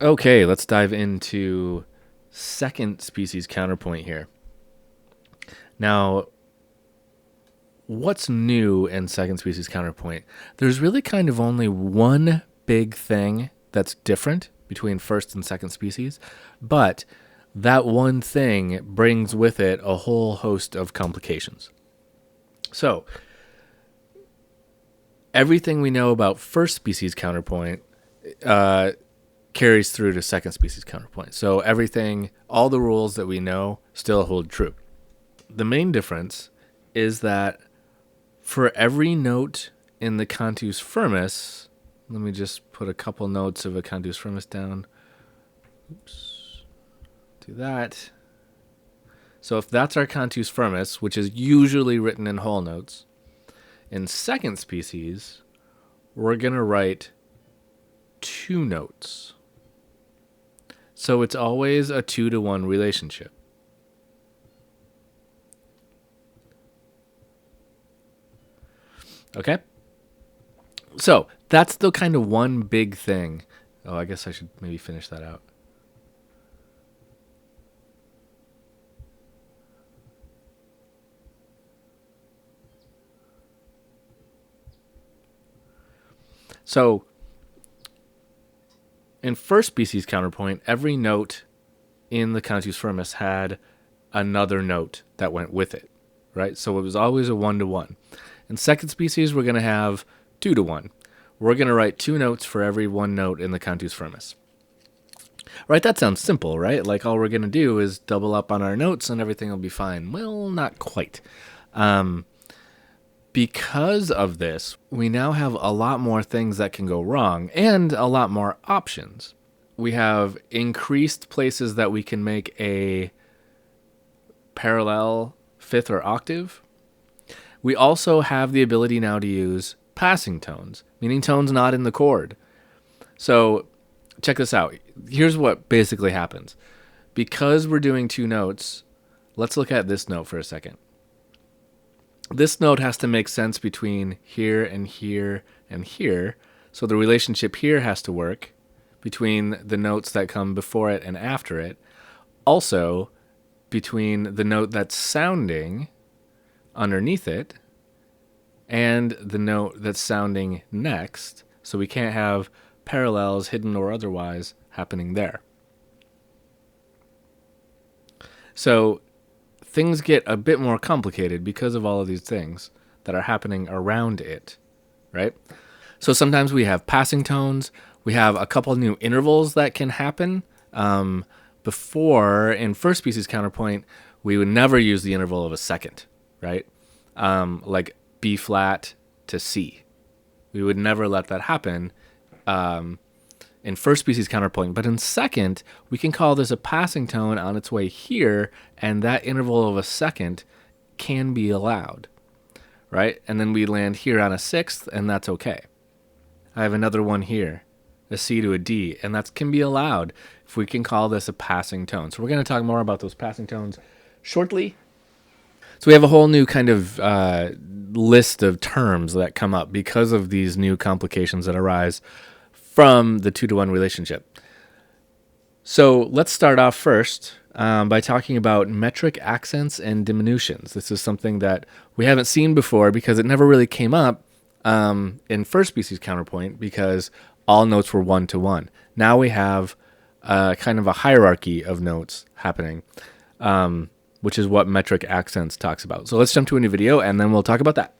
Okay, let's dive into second species counterpoint here. Now, what's new in second species counterpoint? There's really kind of only one big thing that's different between first and second species, but that one thing brings with it a whole host of complications. So, everything we know about first species counterpoint carries through to second species counterpoint. So everything, all the rules that we know still hold true. The main difference is that for every note in the cantus firmus, let me just put a couple notes of a cantus firmus down. Oops. Do that. So if that's our cantus firmus, which is usually written in whole notes, in second species, we're going to write two notes. So it's always a 2-to-1 relationship. Okay? So that's the kind of one big thing. Oh, I guess I should maybe finish that out. So in first species counterpoint, every note in the cantus firmus had another note that went with it, right? So it was always a 1-to-1. In second species, we're going to have 2-to-1. We're going to write two notes for every one note in the cantus firmus. Right, that sounds simple, right? Like all we're going to do is double up on our notes and everything will be fine. Well, not quite. Because of this, we now have a lot more things that can go wrong and a lot more options. We have increased places that we can make a parallel fifth or octave. We also have the ability now to use passing tones, meaning tones not in the chord. So check this out. Here's what basically happens. Because we're doing two notes, let's look at this note for a second. This note has to make sense between here and here and here. So the relationship here has to work between the notes that come before it and after it. Also, between the note that's sounding underneath it and the note that's sounding next. So we can't have parallels, hidden or otherwise, happening there. So things get a bit more complicated because of all of these things that are happening around it, right? So sometimes we have passing tones. We have a couple new intervals that can happen. Before, in first species counterpoint, we would never use the interval of a second, right? Like B flat to C. We would never let that happen in first species counterpoint. But in second, we can call this a passing tone on its way here, and that interval of a second can be allowed, right? And then we land here on a sixth, and that's okay. I have another one here, a C to a D, and that can be allowed if we can call this a passing tone. So we're going to talk more about those passing tones shortly. So we have a whole new kind of list of terms that come up because of these new complications that arise from the 2-to-1 relationship. So let's start off first by talking about metric accents and diminutions. This is something that we haven't seen before because it never really came up in first species counterpoint because all notes were 1-to-1. Now we have kind of a hierarchy of notes happening, which is what metric accents talks about. So let's jump to a new video and then we'll talk about that.